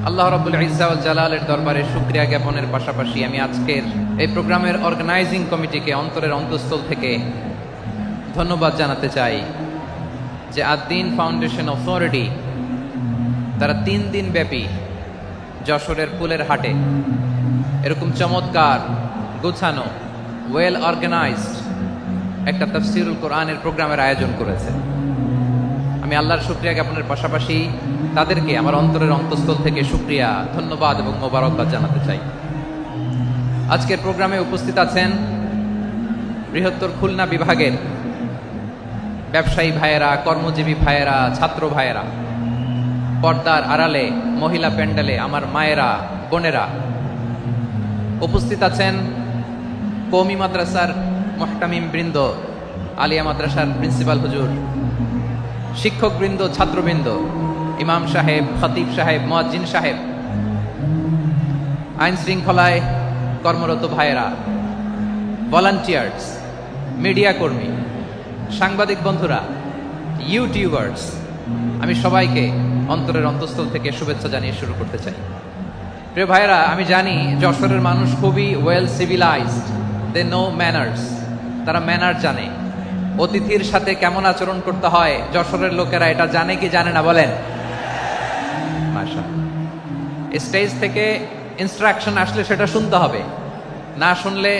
আল্লাহ রাব্বুল ইজ্জা ওয়াল জালালের দরবারে শুকরিয়া জ্ঞাপনের পাশাপাশি আমি আজকের এই প্রোগ্রামের অর্গানাইজিং কমিটিকে অন্তরের অন্তঃস্থল থেকে ধন্যবাদ জানাতে চাই যে আদ-দ্বীন ফাউন্ডেশন অথরিটি তারা 3 দিন ব্যাপী যশোরের ফুলের হাটে এরকম চমৎকার গোছানো ওয়েল অর্গানাইজড একটা তাফসীরুল কোরআনের প্রোগ্রামের আয়োজন করেছে। আমি আল্লাহর শুকরিয়া জ্ঞাপনের পাশাপাশি তাদেরকে আমার অন্তরের অন্তঃস্থল থেকে শুকরিয়া, ধন্যবাদ এবং মোবারকবাদ জানাতে চাই। আজকের প্রোগ্রামে উপস্থিত আছেন বৃহত্তর খুলনা বিভাগের ব্যবসায়ী ভাইয়েরা, কর্মজীবী ভাইয়েরা, ছাত্র ভাইয়েরা, পর্দার আড়ালে মহিলা প্যান্ডেলে আমার মায়েরা, বোনেরা। উপস্থিত আছেন কওমি মাদ্রাসার মুহতামিম বৃন্দ, আলিয়া মাদ্রাসার প্রিন্সিপাল হুজুর, শিক্ষকবৃন্দ, ছাত্রবৃন্দ, ইমাম সাহেব, খতিব সাহেব, মুয়াজ্জিন সাহেব, আইন শৃঙ্খলায় কর্মরত ভাইয়েরা, ভলান্টিয়ার্স, মিডিয়া কর্মী, সাংবাদিক বন্ধুরা, ইউটিউবার্স, আমি সবাইকে অন্তরের অন্তঃস্থল থেকে শুভেচ্ছা জানিয়ে শুরু করতে চাই। প্রিয় ভাইয়েরা, আমি জানি যশোরের মানুষ খুবই well civilised, they know manners, তারা ম্যানার জানে। অতিথির সাথে কেমন আচরণ করতে হয় যশোরের লোকেরা এটা জানে কি জানে না বলেন? মাশাআল্লাহ। স্টেজ থেকে ইনস্ট্রাকশন আসলে সেটা শুনতে হবে, না শুনলে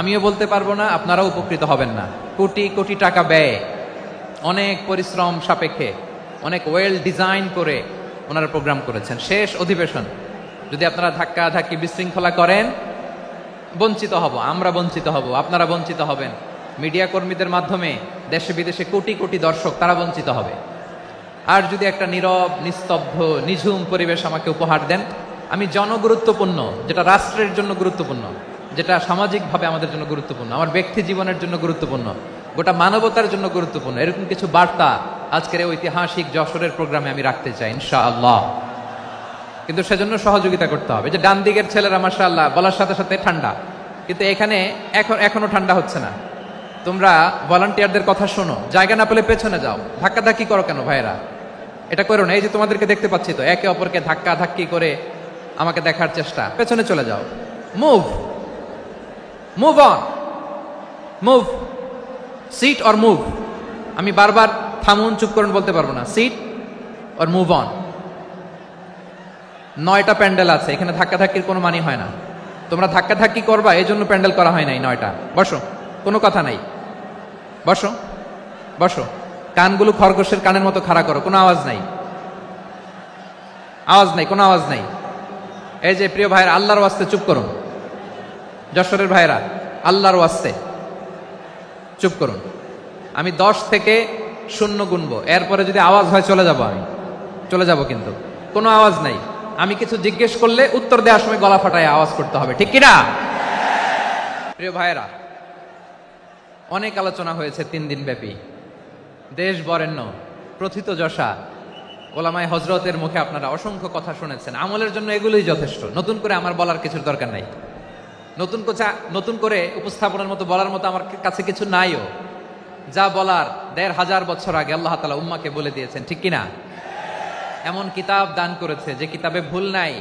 আমিও বলতে পারবো না, আপনারাও উপকৃত হবেন না। কোটি কোটি টাকা ব্যয়, অনেক পরিশ্রম সাপেক্ষে, অনেক ওয়েল ডিজাইন করে ওনারা প্রোগ্রাম করেছেন। শেষ অধিবেশন যদি আপনারা ধাক্কা ধাক্কি বিশৃঙ্খলা করেন, বঞ্চিত হব, আমরা বঞ্চিত হব, আপনারা বঞ্চিত হবেন, মিডিয়া কর্মীদের মাধ্যমে দেশে বিদেশে কোটি কোটি দর্শক তারা বঞ্চিত হবে। আর যদি একটা নীরব, নিস্তব্ধ, নিঝুম পরিবেশ আমাকে উপহার দেন, আমি জনগুরুত্বপূর্ণ, যেটা রাষ্ট্রের জন্য গুরুত্বপূর্ণ, যেটা সামাজিকভাবে আমাদের জন্য গুরুত্বপূর্ণ, আমার ব্যক্তি জীবনের জন্য গুরুত্বপূর্ণ, গোটা মানবতার জন্য গুরুত্বপূর্ণ, এরকম কিছু বার্তা আজকের এই ঐতিহাসিক যশোরের প্রোগ্রামে আমি রাখতে চাই ইনশাআল্লাহ। কিন্তু সেজন্য সহযোগিতা করতে হবে। যে ডান দিকের ছেলেরা মাশাআল্লাহ বলার সাথে সাথে ঠান্ডা, কিন্তু এখানে এখনো ঠান্ডা হচ্ছে না। তোমরা ভলান্টিয়ারদের কথা শোনো, জায়গা না পেলে পেছনে যাও, ধাক্কাধাক্কি করো কেন ভাইরা? এটা করো না। এই যে তোমাদেরকে দেখতে পাচ্ছি তো, একে অপরকে ধাক্কা ধাক্কি করে আমাকে দেখার চেষ্টা, পেছনে চলে যাও। Move move on, move, sit or move. আমি বারবার থামুন, চুপ করুন বলতে পারবো না। Sit or move on. 9টা প্যান্ডেল আছে, এখানে ধাক্কাধাক্কির কোনো মানি হয় না। তোমরা ধাক্কাধাক্কি করবা, এই জন্য প্যান্ডেল করা হয় নাই 9টা। বসো, কোনো কথা নাই, বসো বসো। কানগুলো খরগোশের কানের মতো খাড়া করো, কোনো আওয়াজ নাই, আওয়াজ নাই, কোনো আওয়াজ নাই। এই যে প্রিয় ভাইয়েরা, আল্লাহর ওয়াস্তে চুপ করুন। যশোরের ভাইয়েরা, আল্লাহর ওয়াস্তে চুপ করুন। আমি 10 থেকে 0 গুনবো, এরপরে যদি আওয়াজ হয় চলে যাব, আমি চলে যাব, কিন্তু কোনো আওয়াজ নাই। আমি কিছু জিজ্ঞেস করলে উত্তর দেওয়ার সময় গলা ফাটায় আওয়াজ করতে হবে, ঠিক কিনা? প্রিয় ভাইয়েরা, অনেক আলোচনা হয়েছে 3 দিন ব্যাপী। দেশ বরেণ্য প্রথিত যশা ওলামায়ে হযরতের মুখে আপনারা অসংখ্য কথা শুনেছেন। আমলের জন্য এগুলোই যথেষ্ট, নতুন করে আমার বলার কিছুর দরকার নাই। নতুন করে উপস্থাপনের মতো বলার মতো আমার কাছে কিছু নাইও। যা বলার 1500 বছর আগে আল্লাহ তাআলা উম্মাহকে বলে দিয়েছেন, ঠিক কিনা? এমন কিতাব দান করেছে যে কিতাবে ভুল নাই,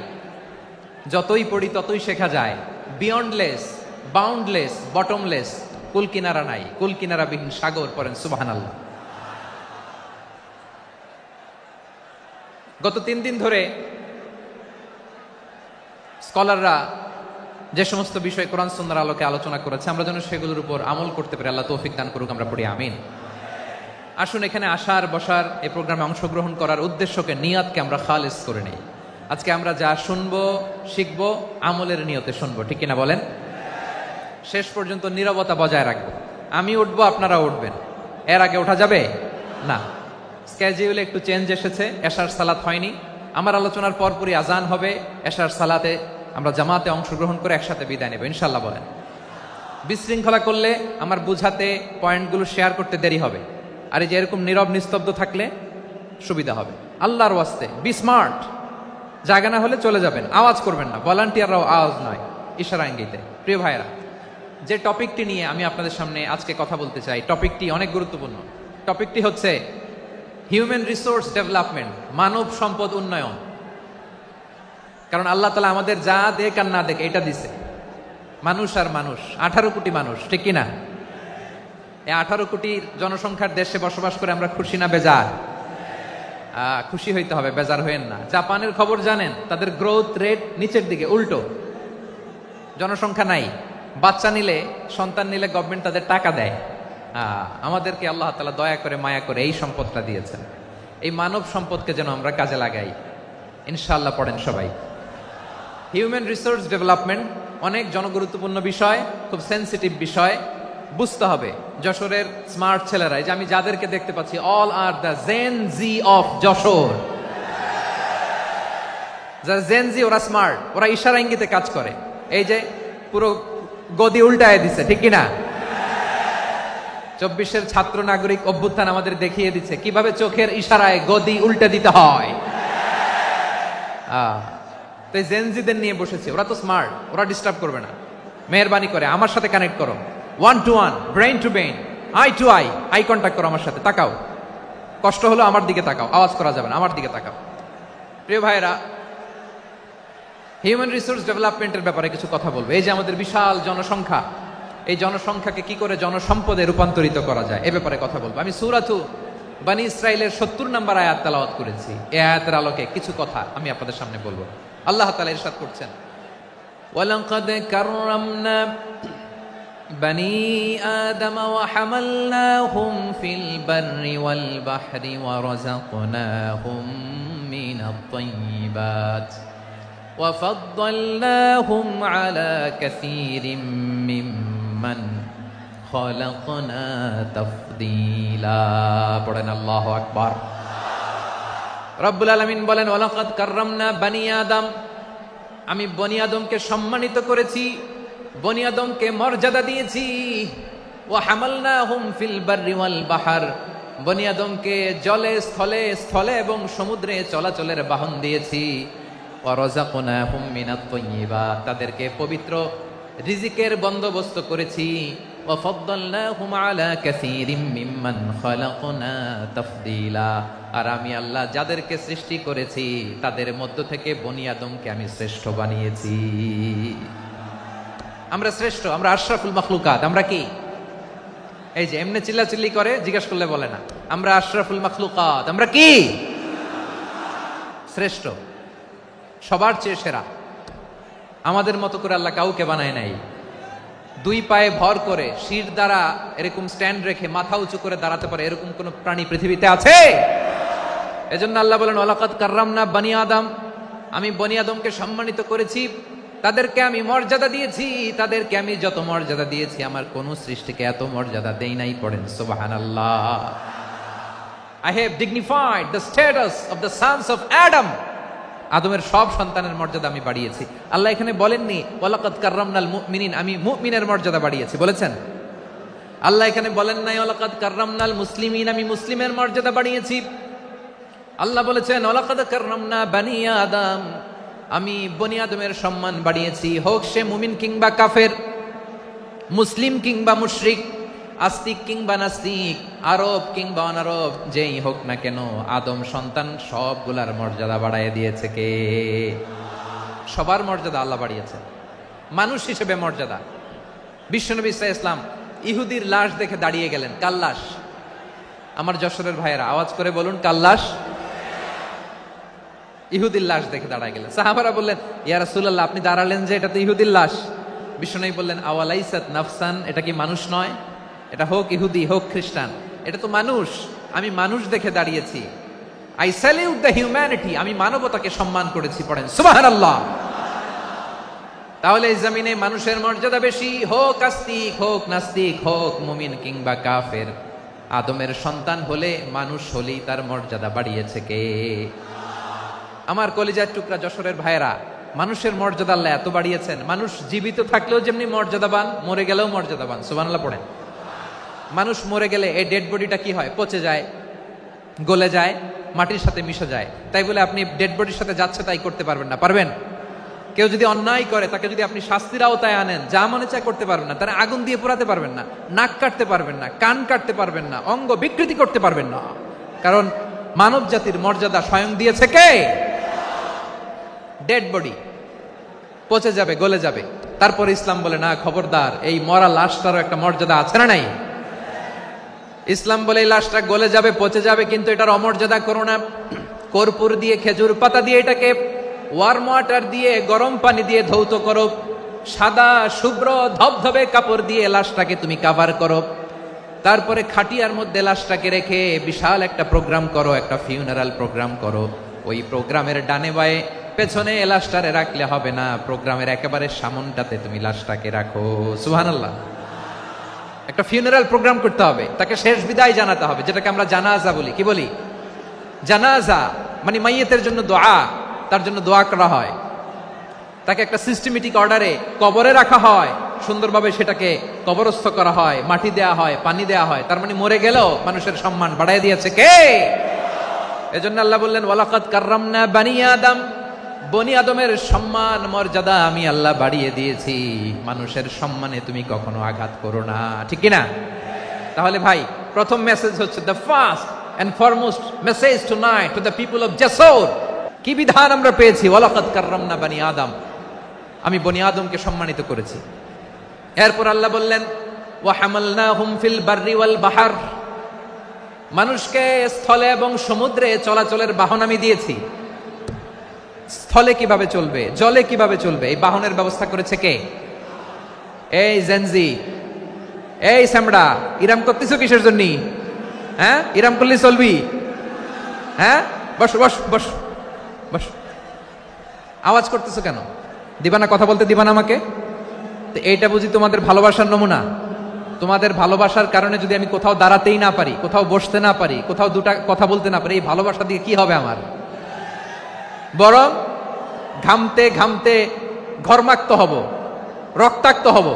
যতই পড়ি ততই শেখা যায়। বিয়ন্ডলেস, বাউন্ডলেস, বটমলেস, কুল কিনারা নাই, কুল কিনারা বিহীন সাগর, পড়েন সুবহানাল্লাহ। গত 3 দিন ধরে স্কলাররা যে সমস্ত বিষয় কোরআন সুন্নাহর আলোকে আলোচনা করেছে, আমরা যেন সেগুলোর উপর আমল করতে পারি। আল্লাহ তৌফিক দান করুক, আমরা পড়ি আমিন। আসুন, এখানে আসার, বসার, এই প্রোগ্রামে অংশগ্রহণ করার উদ্দেশ্যকে, নিয়াতকে আমরা খালিস করে নেই। আজকে আমরা যা শুনবো, শিখবো, আমলের নিয়তে শুনবো, ঠিক কিনা বলেন? শেষ পর্যন্ত নীরবতা বজায় রাখবো। আমি উঠবো, আপনারা উঠবেন, এর আগে ওঠা যাবে না। স্কেডিউলে একটু চেঞ্জ এসেছে, এশার সালাত হয়নি। আমার আলোচনার পরপরই আজান হবে, এশার সালাতে আমরা জামাতে অংশগ্রহণ করে একসাথে বিদায় নেব ইনশাল্লাহ। বলেন, বিশৃঙ্খলা করলে আমার বুঝাতে, পয়েন্টগুলো শেয়ার করতে দেরি হবে। আর এই যে এরকম নীরব নিস্তব্ধ থাকলে সুবিধা হবে। আল্লাহর ওয়াস্তে বি স্মার্ট। জায়গা না হলে চলে যাবেন, আওয়াজ করবেন না। ভলান্টিয়াররাও আওয়াজ নয়, ইশারা ইঙ্গিতে। প্রিয় ভাইয়েরা, যে টপিকটি নিয়ে আমি আপনাদের সামনে আজকে কথা বলতে চাই, টপিকটি অনেক গুরুত্বপূর্ণ। টপিকটি হচ্ছে হিউম্যান রিসোর্স ডেভেলপমেন্ট, মানব সম্পদ উন্নয়ন। কারণ আল্লাহ তাআলা আমাদের যা দেখ আর না দেখ এটা দিছে। মানুষ আর মানুষ, 18 কোটি মানুষ, ঠিক কিনা? এই 18 কোটি জনসংখ্যার দেশে বসবাস করে আমরা খুশি না বেজার? খুশি হইতে হবে, বেজার হইেন না। জাপানের খবর জানেন? তাদের গ্রোথ রেট নিচের দিকে, উল্টো। জনসংখ্যা নাই, বাচ্চা নিলে, সন্তান নিলে গভর্নমেন্ট তাদের টাকা দেয়। আমাদেরকে আল্লাহ তাআলা দয়া করে মায়া করে এই সম্পদটা দিয়েছেন। এই মানব সম্পদকে যেন আমরা কাজে লাগাই, ইনশাআল্লাহ। পড়েন সবাই। হিউম্যান রিসোর্স ডেভেলপমেন্ট অনেক জনগুরুত্বপূর্ণ বিষয়, খুব সেন্সিটিভ বিষয়, বুঝতে হবে। যশোরের স্মার্ট ছেলেরা, এই যে আমি যাদেরকে দেখতে পাচ্ছি, all are the Gen Z of Jessore. যারা জেন জি, ওরা স্মার্ট, ওরা ইশারা ইঙ্গিতে কাজ করে। এই যে পুরো গদি উল্টায় দিছে, ঠিক কিনা? 24-এর ছাত্র নাগরিক অভ্যুত্থান আমাদের দেখিয়ে দিচ্ছে কিভাবে চোখের ইশারায় গদি উল্টে দিতে হয়। তাই জেনজিদের নিয়ে বসেছে, ওরা তো স্মার্ট, ওরা ডিস্টার্ব করবে না। মেহরবানি করে আমার সাথে কানেক্ট করো, 1 to 1, brain to brain, eye to eye, eye contact করো আমার সাথে। তাকাও, কষ্ট হলো আমার দিকে তাকাও, আওয়াজ করা যাবে না, আমার দিকে তাকাও। প্রিয় ভাইরা, হিউম্যান রিসোর্স ডেভেলপমেন্টের ব্যাপারে কিছু কথা বলবো। এই যে আমাদের বিশাল জনসংখ্যা, এই জনসংখ্যাকে কি করে জনসম্পদে রূপান্তরিত করা যায় এ ব্যাপারে কথা বলবো। আমি সূরাতু বনী ইসরাইলের 70 নম্বর আয়াত তেলাওয়াত করেছি। এই আয়াতের আলোকে কিছু কথা আমি আপনাদের সামনে বলবো। আল্লাহ তাআলা ইরশাদ করছেন, ওয়ালাকাদ কাররামনা বনী আদম ওয়া হামালনাহুম ফিল বাররি ওয়াল বাহরি ওয়া রাযাকনাহুম মিনাত তাইয়্যিবাত ওয়া ফাদ্দালনাহুম আলা কাসীরিম মিম্মান খালাকনা তাফদীলা। পড়েন আল্লাহু আকবার। রব্বুল আলামিন বলেন, ওয়ালাকাদ কাররামনা বনী আদম, আমি বনী আদমকে সম্মানিত করেছি, বনী আদমকে মর্যাদা দিয়েছি। ওয়া হামালনাহুম ফিল বাররি ওয়াল বাহর, বনী আদমকে জলে, স্থলে, স্থলে এবং সমুদ্রে চলাচলের বাহন দিয়েছি। ওয়া রাযাকনাহুম মিনাত তাইয়্যিবাত, তাদেরকে পবিত্র রিজিকের বন্দোবস্ত করেছি। ওয়া ফাদ্দালনাহুম আলা কাসীরিম মিম্মান খালাকনা তাফদীলা, আর আমি আল্লাহ যাদেরকে সৃষ্টি করেছি তাদের মধ্য থেকে বনী আদমকে আমি শ্রেষ্ঠ বানিয়েছি। আমরা শ্রেষ্ঠ, আমরা আশরাফুল মাখলুকাত। আমরা কি? এই যে এমনি চিল্লাচিল্লি করে, জিজ্ঞেস করলে বলে না। আমরা আশরাফুল মাখলুকাত। আমরা কি? শ্রেষ্ঠ, সবার চেয়ে সেরা। আমাদের মতো করে আল্লাহ কাউকে বানায় নাই। 2 পায়ে ভর করে, শির দ্বারা এরকম স্ট্যান্ড রেখে মাথা উঁচু করে দাঁড়াতে পারে এরকম কোন প্রাণী পৃথিবীতে আছে? এজন্য আল্লাহ বলেন, ওয়ালাকাদ কাররামনা বনী আদম, আমি বনী আদমকে সম্মানিত করেছি, তাদেরকে আমি মর্যাদা দিয়েছি। তাদেরকে আমি যত মর্যাদা দিয়েছি আমার কোন সৃষ্টিকে এত মর্যাদা দেই নাই। পড়েন সুবহানাল্লাহ। I have dignified the status of the sons of Adam, আদমের সব সন্তানের মর্যাদা আমি বাড়িয়েছি। আল্লাহ এখানে বলেননি ওয়ালাকাদ কাররামনাল মুমিনিন, আমি মুমিনের মর্যাদা বাড়িয়েছি, বলেছেন? আল্লাহ এখানে বলেন নাই ওয়ালাকাদ কাররামনাল মুসলিমিন, আমি মুসলিমের মর্যাদা বাড়িয়েছি। আল্লাহ বলেছেন ওয়ালাকাদ কাররামনা বনী আদম, আমি বনী আদমের সম্মান বাড়িয়েছি। হোক সে মুমিন কিংবা কাফের, মুসলিম কিংবা মুশরিক, আস্তিক কিংবা নাস্তিক, আরব কিংবা অনারব, যেই হোক না কেন, আদম সন্তান সবগুলার মর্যাদা বাড়ায় দিয়েছে কে? সবার মর্যাদা আল্লাহ বাড়িয়েছে। মানুষ হিসেবে মর্যাদা। বিশ্বনবী সাল্লাল্লাহু আলাইহি ওয়াসাল্লাম ইহুদির লাশ দেখে দাঁড়িয়ে গেলেন। কার লাশ? আমার যশোরের ভাইয়েরা আওয়াজ করে বলুন, কার লাশ? ইহুদির লাশ দেখে দাঁড়ায় গেলেন। সাহাবারা বললেন, ইয়া রাসূলুল্লাহ, আপনি দাঁড়ালেন যে, এটা তো ইহুদির লাশ। বিশ্বনবী বললেন, আওয়ালাইসাত নাফসান, এটা কি মানুষ নয়? এটা হোক ইহুদি হোক খ্রিস্টান, এটা তো মানুষ। আমি মানুষ দেখে দাঁড়িয়েছি। আই স্যালিউট দ্য হিউম্যানিটি, আমি মানবতাকে সম্মান করেছি। পড়েন সুবহানাল্লাহ। তাহলে এই জমিনে মানুষের মর্যাদা বেশি, হোক আস্তিক হোক নাস্তিক, হোক মুমিন কিংবা কাফের। আদমের সন্তান হলে, মানুষ হলেই তার মর্যাদা বাড়িয়েছে কে? আমার কলিজার টুকরা যশোরের ভাইয়েরা, মানুষের মর্যাদা আল্লাহ এত বাড়িয়েছেন। মানুষ জীবিত থাকলেও যেমনি মর্যাদাবান, মরে গেলেও মর্যাদাবান। সুবহানাল্লাহ পড়েন। মানুষ মরে গেলে এই ডেড বডিটা কি হয়? পচে যায়, গলে যায়, মাটির সাথে মিশে যায়। তাই বলে আপনি ডেড বডির সাথে যাচ্ছে তাই করতে পারবেন না। পারবেন? কেউ যদি অন্যায় করে, তাকে যদি আপনি শাস্তির আওতায় আনেন, যা মনে চায় করতে পারবেন না। তারা আগুন দিয়ে পোড়াতে পারবেন না, নাক কাটতে পারবেন না, কান কাটতে পারবেন না, অঙ্গ বিকৃতি করতে পারবেন না। কারণ মানব জাতির মর্যাদা স্বয়ং দিয়েছে কে? Dead body. পচে যাবে, গলে যাবে। তারপরে ইসলাম বলে না, খবরদার, এই মরা লাশটারও একটা মর্যাদা আছে না নাই? ইসলাম বলে এই লাশটা গলে যাবে, পচে যাবে, কিন্তু এটার অমর্যাদা করো না। কর্পূর দিয়ে, খেজুর পাতা দিয়ে এটাকে ওয়ার্ম ওয়াটার দিয়ে, গরম পানি দিয়ে ধৌত করো। সাদা শুভ্র ধবধবে কাপড় দিয়ে লাশটাকে তুমি কাভার করো। তারপরে খাটিয়ার মধ্যে লাশটাকে রেখে বিশাল একটা প্রোগ্রাম করো, একটা ফিউনারাল প্রোগ্রাম করো। ওই প্রোগ্রামের ডানে বায়ে পেছনে লাশটারে রাখলে হবে না, প্রোগ্রামের একেবারে সামনটাতে তুমি লাশটাকে রাখো। সুবহানাল্লাহ। একটা ফিউনারাল প্রোগ্রাম করতে হবে, তাকে শেষ বিদায় জানাতে হবে, যেটাকে আমরা জানাজা বলি। কি বলি? জানাজা মানে মাইয়েতের জন্য দোয়া, তার জন্য দোয়া করা হয়, তাকে একটা সিস্টেমেটিক অর্ডারে কবরে রাখা হয়, সুন্দরভাবে সেটাকে কবরস্থ করা হয়, মাটি দেয়া হয়, পানি দেয়া হয়। তার মানে মরে গেলেও মানুষের সম্মান বাড়ায় দিয়েছে কে? এজন্য আল্লাহ বললেন ওয়ালাকাদ কাররামনা বানি আদম, বনি আদমের সম্মান মর্যাদা আমি আল্লাহ বাড়িয়ে দিয়েছি। মানুষের সম্মানে তুমি কখনো আঘাত করো না, ঠিক কি না? তাহলে ভাই, প্রথম মেসেজ হচ্ছে, the first and foremost message tonight to the people of জাসর। কি বিধান আমরা পেয়েছি? ওয়ালাকাদ কাররামনা বানি আদম, আমি বনি আদমকে সম্মানিত করেছি। এরপর আল্লাহ বললেন ওয়া হামালনাহুম ফিল বাররি ওয়াল বাহর, মানুষকে স্থলে এবং সমুদ্রে চলাচলের বাহন আমি দিয়েছি। স্থলে কিভাবে চলবে, জলে কিভাবে চলবে, এই বাহনের ব্যবস্থা করেছে কে? এই জেনজি, এই সামড়া, ইরাম করতেছো কিসের জন্য? হ্যাঁ, ইরাম করলে চলবি? হ্যাঁ, বস বস বস বস। আওয়াজ করতেছো কেন? দিবা না, কথা বলতে দিবা না আমাকে? তো এইটা বুঝি তোমাদের ভালোবাসার নমুনা? তোমাদের ভালোবাসার কারণে যদি আমি কোথাও দাঁড়াতেই না পারি, কোথাও বসতে না পারি, কোথাও দুটা কথা বলতে না পারি, এই ভালোবাসা দিয়ে কি হবে আমার? বরং ঘামতে ঘামতে ঘর্মাক্ত হব, রক্তাক্ত হব।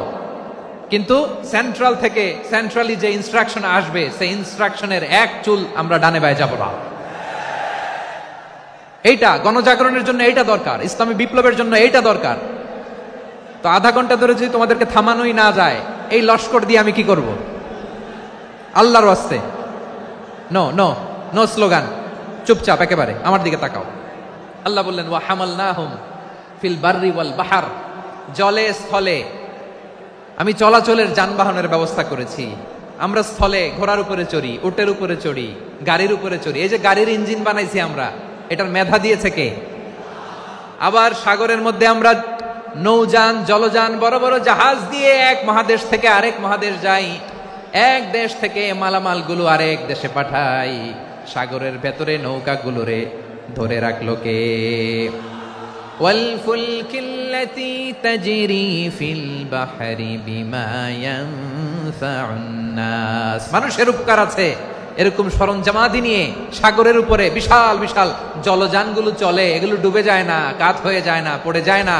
কিন্তু সেন্ট্রাল থেকে, সেন্ট্রালি যে ইনস্ট্রাকশন আসবে, সেই ইনস্ট্রাকশনের এক চুল আমরা ডানে বায়ে যাব না। এইটা গণজাগরণের জন্য এইটা দরকার, ইসলামী বিপ্লবের জন্য এইটা দরকার। তো আধা ঘন্টা ধরে যদি তোমাদেরকে থামানোই না যায়, এই লস্কর দিয়ে আমি কি করব? আল্লাহর ওয়াস্তে নো নো নো স্লোগান, চুপচাপ একেবারে আমার দিকে তাকাও। আল্লাহ বললেন ওয়া হামালনাহুম ফিল বাররি ওয়াল বাহর, জলে স্থলে আমি চলাচলের যানবাহনের ব্যবস্থা করেছি। আমরা স্থলে ঘোড়ার উপরে চড়ি, উটের উপরে চড়ি, গাড়ির উপরে চড়ি। এই যে গাড়ির ইঞ্জিন বানাইছি আমরা, এটার মেধা দিয়েছে কে? আবার সাগরের মধ্যে আমরা নৌযান, জলযান, বড় বড় জাহাজ দিয়ে এক মহাদেশ থেকে আরেক মহাদেশ যাই, এক দেশ থেকে মালামাল গুলো আরেক দেশে পাঠাই। সাগরের ভেতরে নৌকাগুলোরে ধরে রাখলো কে? ওয়াল ফুলকিল্লাতি তাজরি ফিল বাহরি বিমা ইয়ানফাউন নাস, মানুষের উপকার আছে এরকম সরঞ্জামাদি নিয়ে সাগরের উপরে বিশাল বিশাল জলযানগুলো চলে। এগুলো ডুবে যায় না, কাত হয়ে যায় না, পড়ে যায় না।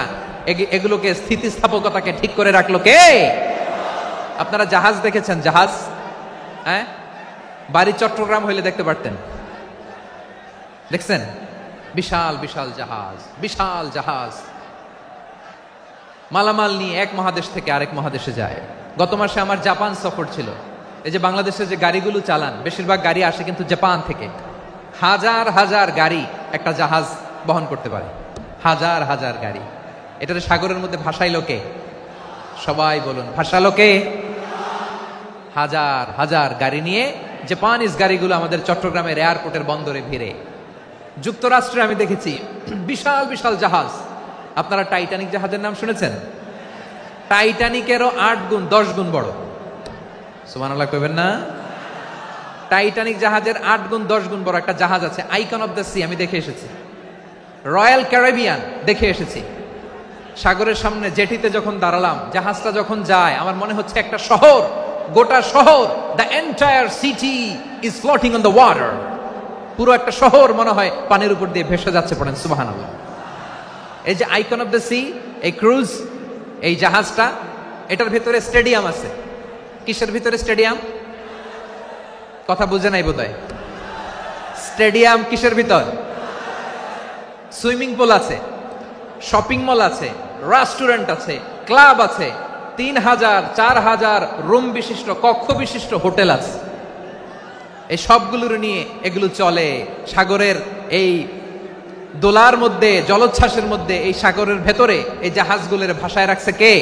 এগুলোকে স্থিতিস্থাপকতাকে ঠিক করে রাখলো কে? আপনারা জাহাজ দেখেছেন? জাহাজ, হ্যাঁ, বাড়ি চট্টগ্রাম হইলে দেখতে পারতেন। দেখছেন? বিশাল বিশাল জাহাজ, বিশাল জাহাজ মালামাল নিয়ে এক মহাদেশ থেকে আরেক মহাদেশে যায়। গত মাসে আমার জাপান সফর ছিল। এই যে বাংলাদেশে যে গাড়িগুলো চালান, বেশিরভাগ গাড়ি আসে কিন্তু জাপান থেকে। হাজার হাজার গাড়ি একটা জাহাজ বহন করতে পারে, হাজার হাজার গাড়ি। এটাতে সাগরের মধ্যে ভাসাইলো কে? সবাই বলুন, ভাসালো কে? হাজার হাজার গাড়ি নিয়ে জাপানিজ গাড়িগুলো আমাদের চট্টগ্রামের এয়ারপোর্টের বন্দরে ভিড়ে। যুক্তরাষ্ট্রে আমি দেখেছি বিশাল বিশাল জাহাজ। আপনারা টাইটানিক জাহাজের নাম শুনেছেন? টাইটানিকেরও 8 গুণ 10 গুণ বড়। সুবহানাল্লাহ কইবেন না? টাইটানিক জাহাজের 8 গুণ 10 গুণ বড় একটা জাহাজ আছে, আইকন অফ দ্য সি, আমি দেখে এসেছি। রয়্যাল ক্যারিবিয়ান দেখে এসেছি। সাগরের সামনে জেটিতে যখন দাঁড়ালাম, জাহাজটা যখন যায়, আমার মনে হচ্ছে একটা শহর, গোটা শহর, the entire city is floating on the water. পুরো একটা শহর মনে হয় পানির উপর দিয়ে ভেসে যাচ্ছে। পড়েন সুবহানাল্লাহ। এই যে আইকন অফ দ্য সি, এই ক্রুজ, এই জাহাজটা, এটার ভিতরে স্টেডিয়াম আছে। কিসের ভিতরে স্টেডিয়াম? কথা বুঝে নাই বোধহয়। স্টেডিয়াম কিসের ভিতর? সুইমিং পুল আছে, শপিং মল আছে, রেস্টুরেন্ট আছে, ক্লাব আছে, 3000 4000 রুম বিশিষ্ট, কক্ষ বিশিষ্ট হোটেল আছে। এই সবগুলোর নিয়ে এগুলো চলে সাগরের এই দোলার মধ্যে, জলোচ্ছ্বাসের মধ্যে, এই সাগরের ভেতরে এই জাহাজগুলোর ভাষায় রাখছে কে?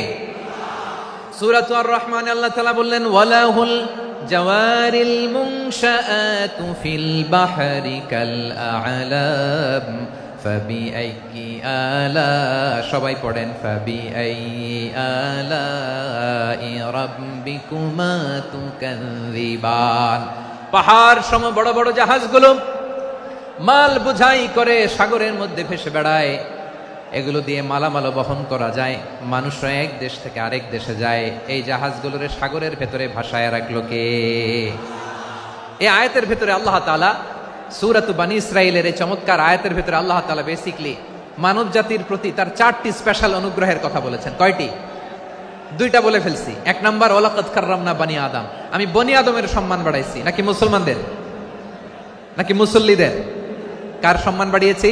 সূরাতুর আর-রহমান আল্লাহ তাআলা বললেন ওয়ালাহুল জাওয়ারিল মুনশাআতু ফিল বাহরি কাল আ'লাম ফাবিআইয়ি আলা, সবাই পড়েন ফাবিআইয়ি আলাই রাব্বিকুমা তুকাযযিবান। পাহাড় সম বড় বড় জাহাজগুলো মাল বোঝাই করে সাগরের মধ্যে ভেসে বেড়ায়, এগুলো দিয়ে মালামাল বহন করা যায়, মানুষরা এক দেশ থেকে আরেক দেশে যায়। এই জাহাজগুলোরে সাগরের ভেতরে ভাসায় রাখলো কে? এই আয়াতের ভেতরে আল্লাহ তাআলা সূরাতু বনী ইসরাঈলের এই চমৎকার আয়াতের ভেতরে আল্লাহ তাআলা বেসিক্যালি মানব জাতির প্রতি তার 4টি স্পেশাল অনুগ্রহের কথা বলেছেন। কয়টি? 2টা বলে ফেলছি। 1 নাম্বার ওয়ালাকাদ কাররামনা বনী আদম, আমি বনী আদমের সম্মান বাড়াইছি। নাকি মুসলমানদের? নাকি মুসল্লিদের? কার সম্মান বাড়িয়েছি?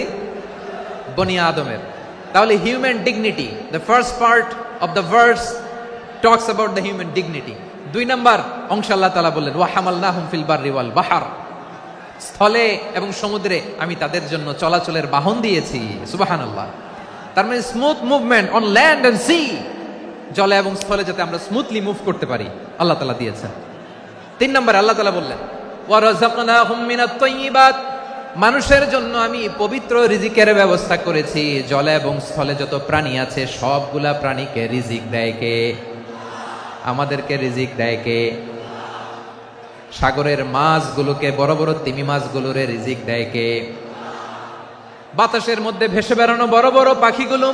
বনী আদমের। তাহলে human dignity, the first part of the verse talks about the human dignity. 2 number অংশ আল্লাহ তাআলা বললেন ওয়া হামালনাহুম ফিল বাররি ওয়াল বাহর, স্থলে এবং সমুদ্রে আমি তাদের জন্য চলাচলের বাহন দিয়েছি। সুবহানাল্লাহ। তার মানে smooth movement on land and sea, জলে এবং স্থলে যাতে আমরা স্মুথলি মুভ করতে পারি আল্লাহ তাআলা দিয়েছেন। 3 নম্বরে আল্লাহ তাআলা বললেন ওয়া রাযাকনাহুম মিনাত তাইয়্যিবাত, মানুষের জন্য আমি পবিত্র রিজিকের ব্যবস্থা করেছি। জলে এবং স্থলে যত প্রাণী আছে সবগুলা প্রাণীকে রিজিক দেয় কে? আমাদেরকে রিজিক দেয় কে? সাগরের মাছগুলোকে, বড় বড় তিমি মাছগুলোরে রিজিক দেয় কে? বাতাসের মধ্যে ভেসে বেড়ানো বড় বড় পাখিগুলো,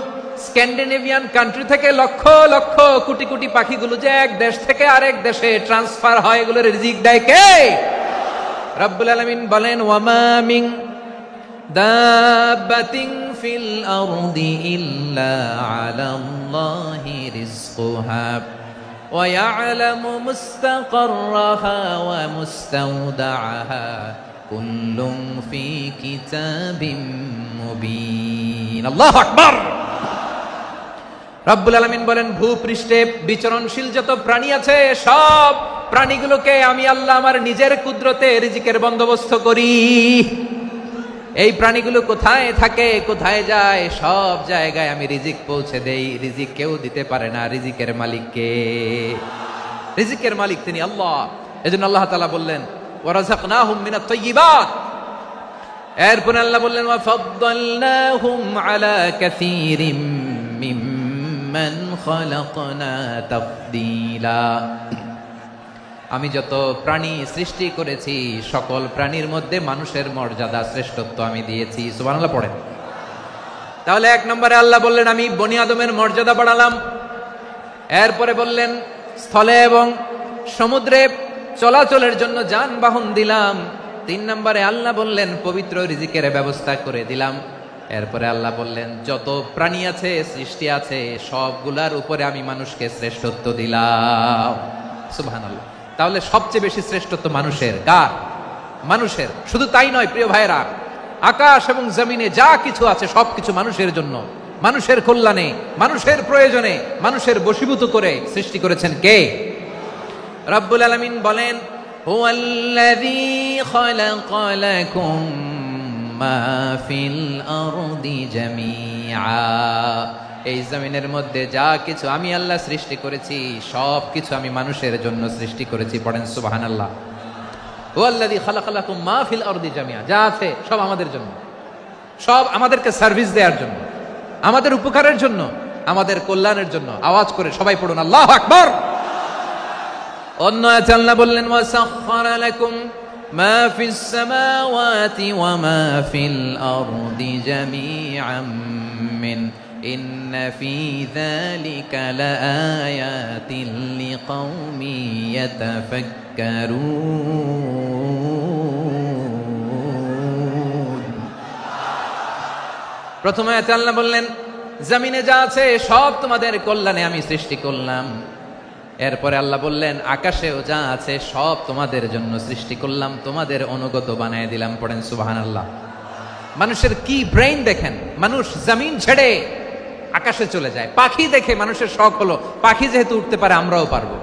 স্ক্যান্ডিনেভিয়ান কান্ট্রি থেকে লক্ষ লক্ষ কোটি কোটি পাখিগুলো যে এক দেশ থেকে আরেক দেশে ট্রান্সফার হয়, এগুলোর রিজিক দেয় কে? রব্বুল আলামিন বলেন ওয়ামা মিন দাব্বাতিন ফিল আরদি ইল্লা আলাল্লাহি রিজকুহা ওয়া ইয়ালামু মুস্তাকাররাহা ওয়া মুস্তাওদাআহা কুল্লুন ফি কিতাবিম মুবিন। আল্লাহু আকবার। রব্বুল আলামিন বলেন ভূপৃষ্ঠে বিচরণশীল যত প্রাণী আছে সব প্রাণীগুলোকে আমি আল্লাহ আমার নিজের কুদরতে রিজিকের বন্দোবস্ত করি। এই প্রাণীগুলো কোথায় থাকে, কোথায় যায়, সব জায়গায় আমি রিজিক পৌঁছে দেই। রিজিক কেউ দিতে পারে না, রিজিকের মালিক কে? রিজিকের মালিক তিনি আল্লাহ। এজন্য আল্লাহ তাআলা বললেন ওয়া রাযাকনাহুম মিনাত তাইয়্যিবাত। এরপর আল্লাহ বললেন ওয়া ফাদ্দালনাহুম আলা কাসীরিম মিম্মান খালাকনা তাফদীলা। আমি যত প্রাণী সৃষ্টি করেছি সকল প্রাণীর মধ্যে মানুষের মর্যাদা, শ্রেষ্ঠত্ব আমি দিয়েছি। সুবহানাল্লাহ পড়েন। তাহলে 1 নম্বরে আল্লাহ বললেন আমি বনী আদমের মর্যাদা বাড়ালাম। এরপরে বললেন স্থলে এবং সমুদ্রে চলাচলের জন্য যানবাহন দিলাম। 3 নম্বরে আল্লাহ বললেন পবিত্র রিজিকের ব্যবস্থা করে দিলাম। এরপরে আল্লাহ বললেন যত প্রাণী আছে, সৃষ্টি আছে, সবগুলার উপরে আমি মানুষকে শ্রেষ্ঠত্ব দিলাম। সুবহানাল্লাহ। তাহলে সবচেয়ে বেশি শ্রেষ্ঠত্ব মানুষের। কার? মানুষের। শুধু তাই নয় প্রিয় ভাইরা, আকাশ এবং জমিনে যা কিছু আছে সবকিছু মানুষের জন্য, মানুষের কল্যাণে, মানুষের প্রয়োজনে, মানুষের বশীভূত করে সৃষ্টি করেছেন কে? রব্বুল আলামিন বলেন হুয়াল্লাযী খালাকা লাকুম মা ফিল আরদি জামিআ, এই জমিনের মধ্যে যা কিছু আমি আল্লাহ সৃষ্টি করেছি সব কিছু আমি মানুষের জন্য সৃষ্টি করেছি। পড়েন সুবহানাল্লাহ। হুয়াল্লাযী খালাকা লাকুম মা ফিল আরদি জামিআ, যা আছে সব আমাদের জন্য, সব আমাদেরকে সার্ভিস দেওয়ার জন্য, আমাদের উপকারের জন্য, আমাদের কল্যাণের জন্য। আওয়াজ করে সবাই পড়ুন আল্লাহু আকবার। অন্য আয়াতে আল্লাহ বললেন ওয়া সাখখারা লাকুম মা ফিস সামাওয়াতি ওয়া মা ফিল আরদি জামিআম মিন ইন্না ফি যালিকা লাআয়াতিন লিকাওমি ইয়াতাফাক্কারুন। প্রথমে আয়াতে আল্লাহ বললেন জমিনে যা আছে সব তোমাদের কল্যাণে আমি সৃষ্টি করলাম। এরপরে আল্লাহ বললেন আকাশেও যা আছে সব তোমাদের জন্য সৃষ্টি করলাম, তোমাদের অনুগত বানায় দিলাম। পড়েন সুবহানাল্লাহ। মানুষের কি ব্রেইন দেখেন, মানুষ জমিন ছেড়ে আকাশে চলে যায়। পাখি দেখে মানুষের শখ হলো পাখি যেহেতু উঠতে পারে আমরাও পারবো।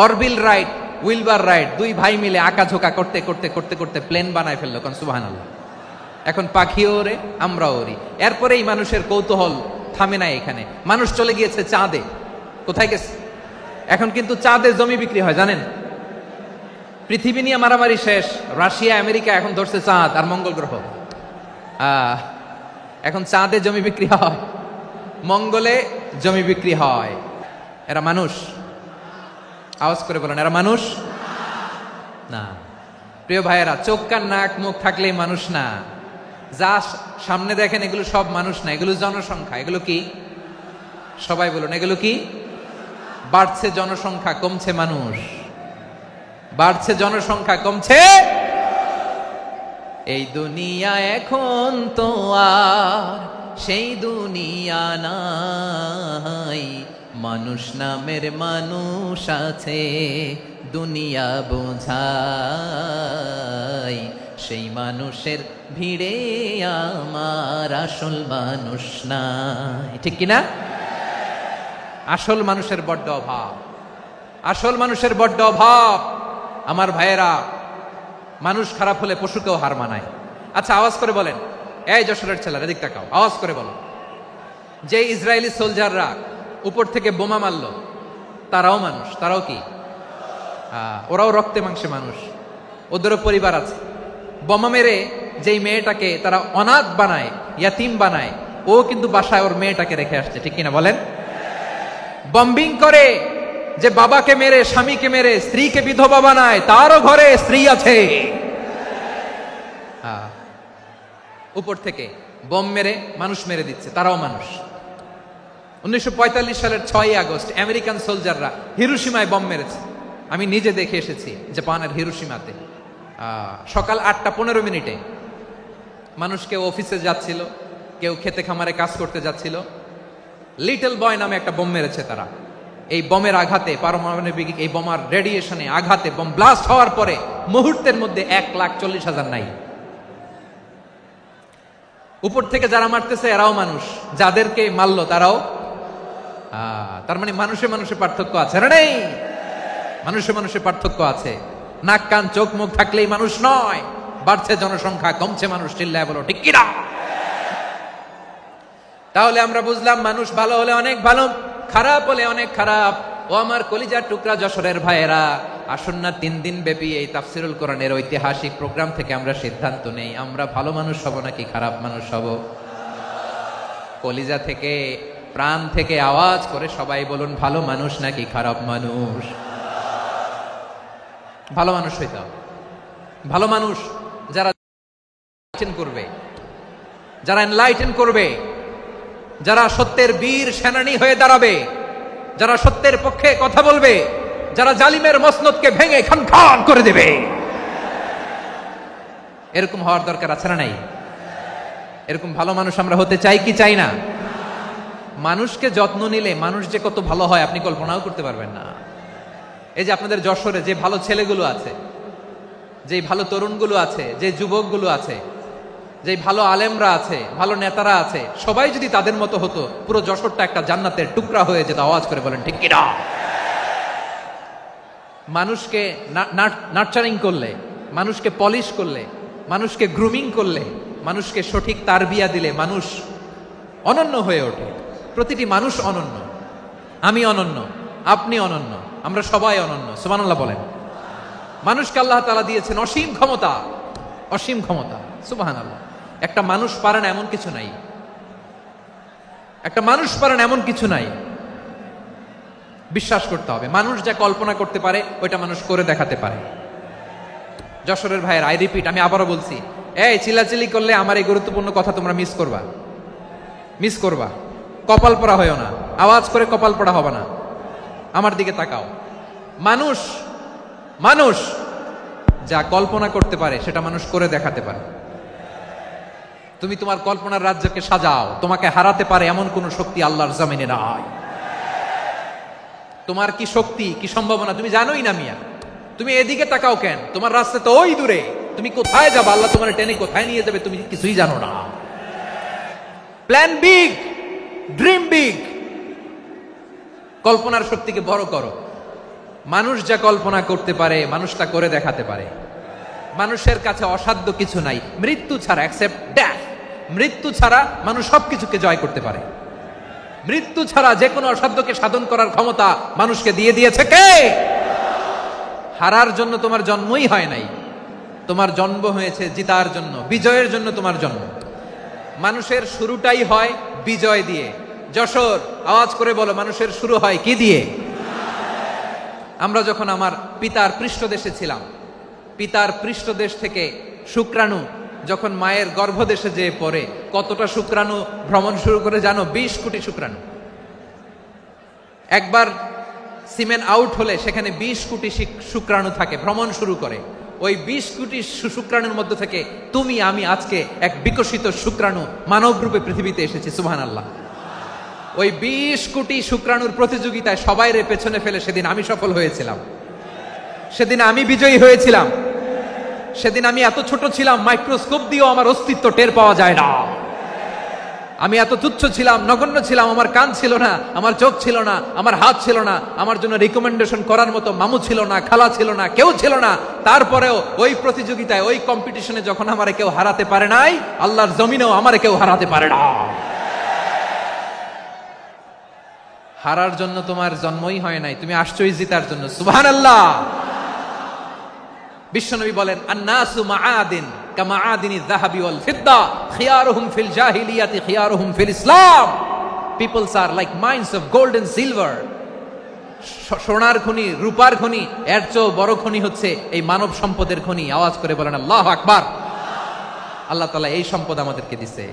অরবিল রাইট, উইলবার রাইট, 2 ভাই মিলে আঁকাঝোঁকা করতে করতে করতে করতে প্লেন বানায় ফেললো। কোন সুবহানাল্লাহ। এখন পাখিও ওরে, আমরাও ওরি। এরপরেই মানুষের কৌতূহল থামে না এখানে। মানুষ চলে গিয়েছে চাঁদে। কোথায় গেছে? এখন কিন্তু চাঁদে জমি বিক্রি হয় জানেন। পৃথিবী নিয়ে মারামারি শেষ, রাশিয়া আমেরিকা এখন ধরছে চাঁদ আর মঙ্গল গ্রহ। এখন চাঁদে জমি বিক্রি হয়, মঙ্গলে জমি বিক্রি হয়। এরা মানুষ? আওয়াজ করে বলেন, এরা মানুষ না। প্রিয় ভাইয়েরা, চোখ কান নাক মুখ থাকলেই মানুষ না। যা সামনে দেখেন এগুলো সব মানুষ না, এগুলো জনসংখ্যা। এগুলো কি? সবাই বলুন, এগুলো কি? বাড়ছে জনসংখ্যা, কমছে মানুষ। বাড়ছে জনসংখ্যা, কমছে। এই দুনিয়া এখন তো আর সেই দুনিয়া নাই, মানুষ নামের মানুষ আছে দুনিয়া বোঝাই, সেই মানুষের ভিড়ে আমার আসল মানুষ নাই। ঠিক কিনা? আসল মানুষের বড্ড অভাব, আসল মানুষের বড্ড অভাব। আমার ভাইয়েরা, মানুষ খারাপ হলে পশুকেও হার মানায়। আচ্ছা আওয়াজ করে বলেন, এই যশোরের ছেলেরা এদিক তাকাও, আওয়াজ করে বলো, যে ইসরায়েলি সোলজাররা উপর থেকে বোমা মারলো তারাও মানুষ? তারাও কি? ওরাও রক্তে মাংসে মানুষ, ওদেরও পরিবার আছে। বোমা মেরে যেই মেয়েটাকে তারা অনাথ বানায়, ইয়াতিম বানায়, ও কিন্তু বাসায় ওর মেয়েটাকে রেখে আসছে। ঠিক কিনা বলেন? বম্বিং করে যে বাবাকে মেরে, স্বামীকে মেরে স্ত্রীকে বিধবা বানায়, তারও ঘরে স্ত্রী আছে। উপর থেকে বোম মেরে মানুষ মেরে দিচ্ছে, তারাও মানুষ। 1945 সালের 6 আগস্ট আমেরিকান সোলজাররা হিরোশিমায় বোম মেরেছে। আমি নিজে দেখে এসেছি জাপানের হিরোশিমাতে। সকাল 8:15 মানুষ কেউ অফিসে যাচ্ছিল, কেউ খেতে খামারে কাজ করতে যাচ্ছিল। লিটল বয় নামে একটা বোম মেরেছে তারা। এই বোমের আঘাতে, পারমাণবিক এই বোমার রেডিয়েশনে আঘাতে, বোম ব্লাস্ট হওয়ার পরে মুহূর্তের মধ্যে 1,40,000 নাই। উপর থেকে যারা মারতেছে এরাও মানুষ, যাদেরকে মারলো তারাও। তার মানে মানুষে মানুষে পার্থক্য আছে না? নেই? মানুষে মানুষে পার্থক্য আছে। নাক কান চোখ মুখ থাকলেই মানুষ নয়। বাড়ছে জনসংখ্যা, কমছে মানুষ। চিল্লায় বলো ঠিক কিনা? তাহলে আমরা বুঝলাম মানুষ ভালো হলে অনেক ভালো, খারাপ হলে অনেক খারাপ। ও আমার কলিজার টুকরা যশোরের ভাইয়েরা, আসুন না 3 দিন ব্যাপী এই তাফসিরুল কোরআনের ঐতিহাসিক প্রোগ্রাম থেকে আমরা সিদ্ধান্ত নেই, আমরা ভালো মানুষ হব নাকি খারাপ মানুষ হব। কলিজা থেকে, প্রাণ থেকে আওয়াজ করে সবাই বলুন, ভালো মানুষ নাকি খারাপ মানুষ? ভালো মানুষ হইতে হবে। ভালো মানুষ যারা করবে, যারা এনলাইটেন করবে, যারা সত্যের বীর সেনানী হয়ে দাঁড়াবে, যারা সত্যের পক্ষে কথা বলবে, যারা জালিমের মসনদকে ভেঙে খান খান করে দেবে, এরকম হওয়ার দরকার আছে না নাই? এরকম ভালো মানুষ আমরা হতে চাই কি চাই না? মানুষকে যত্ন নিলে মানুষ যে কত ভালো হয় আপনি কল্পনাও করতে পারবেন না। এই যে আপনাদের যশোরে যে ভালো ছেলেগুলো আছে, যে ভালো তরুণগুলো আছে, যে যুবকগুলো আছে, যে ভালো আলেমরা আছে, ভালো নেতারা আছে, সবাই যদি তাদের মতো হতো, পুরো যশোরটা একটা জান্নাতের টুকরা হয়ে যেত। আওয়াজ করে বলেন ঠিক কিনা? মানুষকে নার্চারিং করলে, মানুষকে পলিশ করলে, মানুষকে গ্রুমিং করলে, মানুষকে সঠিক তারবিয়া দিলে মানুষ অনন্য হয়ে ওঠে। প্রতিটি মানুষ অনন্য। আমি অনন্য, আপনি অনন্য, আমরা সবাই অনন্য। সুবহানাল্লাহ বলেন। মানুষকে আল্লাহ তাআলা দিয়েছেন অসীম ক্ষমতা, অসীম ক্ষমতা। সুবহানাল্লাহ। একটা মানুষ পারে না এমন কিছু নাই, একটা মানুষ পারে না এমন কিছু নাই। বিশ্বাস করতে হবে, মানুষ যা কল্পনা করতে পারে ওইটা মানুষ করে দেখাতে পারে। যশোরের ভাইয়ের, আই রিপিট, আমি আবারও বলছি, এই চিল্লাচিল্লি করলে আমার এই গুরুত্বপূর্ণ কথা তোমরা মিস করবা, মিস করবা। কপাল পড়া হয়েও না, আওয়াজ করে কপাল পড়া হবে না। আমার দিকে তাকাও। মানুষ, মানুষ যা কল্পনা করতে পারে সেটা মানুষ করে দেখাতে পারে। তুমি তোমার কল্পনার রাজ্যকে সাজাও, তোমাকে হারাতে পারে এমন কোন শক্তি আল্লাহর জমিনে নাই। তোমার কি শক্তি, কি সম্ভাবনা তুমি জানোই না মিয়া। তুমি এদিকে তাকাও কেন? তোমার রাস্তা তো ওই দূরে। তুমি কোথায় যাবে, আল্লাহ তোমার টেনে কোথায় নিয়ে যাবে তুমি কিছুই জানো না। Plan big, dream big. কল্পনার শক্তিকে বড় করো। মানুষ যা কল্পনা করতে পারে মানুষ তা করে দেখাতে পারে। মানুষের কাছে অসাধ্য কিছু নাই মৃত্যু ছাড়া, এক্সেপ্ট ডেথ। মৃত্যু ছাড়া মানুষ সবকিছুকে জয় করতে পারে। মৃত্যু ছাড়া যে কোনো অসাধ্যকে সাধন করার ক্ষমতা মানুষকে দিয়ে দিয়েছে কে? হারার জন্য তোমার জন্মই হয় নাই, তোমার জন্ম হয়েছে জিতার জন্য, বিজয়ের জন্য তোমার জন্ম। মানুষের শুরুটাই হয় বিজয় দিয়ে। যশোর, আওয়াজ করে বলো, মানুষের শুরু হয় কি দিয়ে? আমরা যখন আমার পিতার পৃষ্ঠদেশে ছিলাম, পিতার পৃষ্ঠদেশ থেকে শুক্রাণু যখন মায়ের গর্ভদেশে যেয়ে পড়ে, কতটা শুক্রাণু ভ্রমণ শুরু করে জানো? 20 কোটি শুক্রাণু। একবার সিমেন আউট হলে সেখানে 20 কোটি শুক্রাণু থাকে, ভ্রমণ শুরু করে। ওই 20 কোটি শুক্রাণুর মধ্য থেকে তুমি আমি আজকে এক বিকশিত শুক্রাণু মানব রূপে পৃথিবীতে এসেছি। সুবহানাল্লাহ। ওই 20 কোটি শুক্রাণুর প্রতিযোগিতায় সবাইরে পেছনে ফেলে সেদিন আমি সফল হয়েছিলাম, সেদিন আমি বিজয়ী হয়েছিলাম। সেদিন আমি এত ছোট ছিলাম, মাইক্রোস্কোপ দিয়েও আমার অস্তিত্ব টের পাওয়া যায় না। আমি এত তুচ্ছ ছিলাম, নগণ্য ছিলাম। আমার কান ছিল না, আমার চোখ ছিল না, আমার হাত ছিল না, আমার জন্য রিকমেন্ডেশন করার মতো মামু ছিল না, খালা ছিল না, কেউ ছিল না। তারপরেও ওই প্রতিযোগিতায়, ওই কম্পিটিশনে যখন আমারে কেউ হারাতে পারে নাই, আল্লাহর জমিনেও আমারে কেউ হারাতে পারে না। হারার জন্য তোমার জন্মই হয় নাই, তুমি আসছোই জিতার জন্য। সুবহানাল্লাহ। বিশ্বনবী বলেন, আন্নাসু মাআদিন কামাআদিনি যাহাবি ওয়াল ফিদ্দা খিয়ারুহুম ফিল জাহিলিয়াতি খিয়ারুহুম ফিল ইসলাম। Peoples are like mines of gold and silver. সোনার খনি, রূপার খনি, এর চেয়েও বড় খনি হচ্ছে এই মানব সম্পদের খনি। আওয়াজ করে বলেন আল্লাহু আকবার। আল্লাহ তাআলা এই সম্পদ আমাদেরকে দিয়েছে।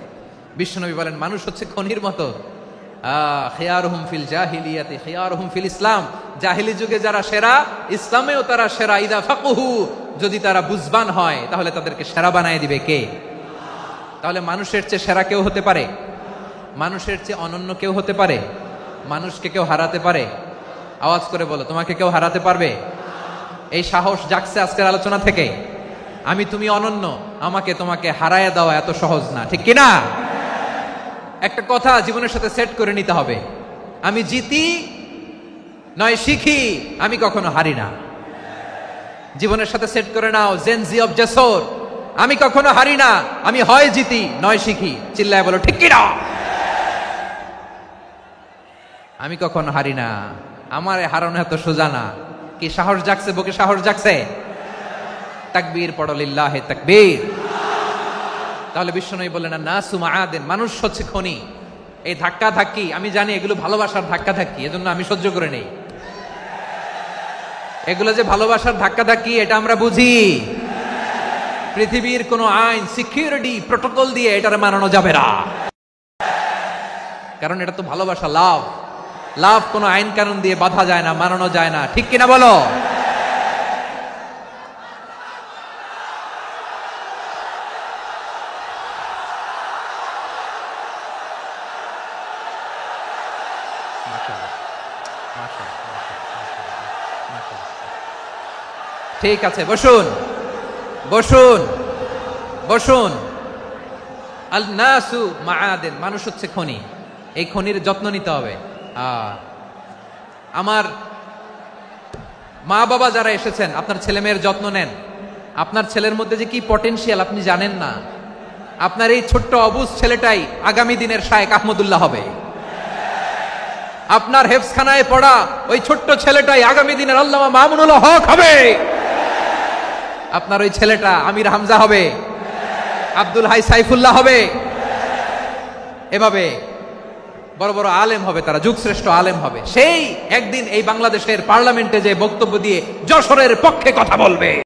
বিশ্বনবী বলেন, মানুষ হচ্ছে খনির মতো। খিয়ারুহুম ফিল জাহিলিয়াতি খিয়ারুহুম ফিল ইসলাম। জাহিলি যুগে যারা সেরা, ইসলামেও তারা সেরা। ইদা ফাকুহু, যদি তারা বুঝবান হয় তাহলে তাদেরকে সেরা বানায় দিবে কে? তাহলে মানুষের চেয়ে সেরা কেউ হতে পারে? মানুষের চেয়ে অনন্য কেউ হতে পারে? মানুষকে কেউ হারাতে পারে? আওয়াজ করে বলো, তোমাকে কেউ হারাতে পারবে? এই সাহস জাগছে আজকের আলোচনা থেকে। আমি তুমি অনন্য, আমাকে তোমাকে হারায় দেওয়া এত সহজ না, ঠিক কিনা? একটা কথা জীবনের সাথে সেট করে নিতে হবে, আমি জিতি নয় শিখি, আমি কখনো হারি না। জীবনের সাথে সেট করে নাও, জেনজি অফ যশোর, আমি কখনো হারি না, আমি হয় জিতি নয় শিখি। চিল্লায় বলো ঠিক কিনা? আমি কখনো হারি না, আমার হারানো এত সোজা না। কি সাহস জাগছে? বুকে সাহস জাগছে? তাকবীর পড়ো, লিল্লাহে তাকবীর। তাহলে বিশ্বনবী বললেন, নাসু মাআদিন, মানুষ হচ্ছে খনি। এই ধাক্কা ধাক্কি, আমি জানি এগুলো ভালোবাসার ধাক্কা ধাক্কি, এজন্য আমি সহ্য করে নেই। এগুলো যে ভালোবাসার ধাক্কা ধাক্কি, এটা আমরা বুঝি। পৃথিবীর কোন আইন, সিকিউরিটি প্রটোকল দিয়ে এটারে মানানো যাবে না, কারণ এটা তো ভালোবাসা, লাভ। লাভ কোন আইন কানুন দিয়ে বাধা যায় না, মানানো যায় না, ঠিক কিনা বলো? ঠিক আছে, বসুন বসুন বসুন। আল নাসু মাআদিন, মানুষ হচ্ছে খনি। এই খনির যত্ন নিতে হবে। আমার মা বাবা যারা এসেছেন, আপনার ছেলে মেয়ের যত্ন নেন। আপনার ছেলের মধ্যে যে কি পটেনশিয়াল আপনি জানেন না। আপনার এই ছোট্ট অবুজ ছেলেটাই আগামী দিনের শায়েখ আহমদুল্লাহ হবে। আপনার হেফজখানায় পড়া ওই ছোট্ট ছেলেটাই আগামী দিনের আল্লামা মামুনুল হক হবে। আপনার ওই ছেলেটা আমির হামজা হবে, আব্দুল হাই সাইফুল্লাহ হবে। এভাবে বড় বড় আলেম হবে, তারা যুগশ্রেষ্ঠ আলেম হবে। সেই একদিন এই বাংলাদেশের পার্লামেন্টে যে বক্তব্য দিয়ে যশোরের পক্ষে কথা বলবে।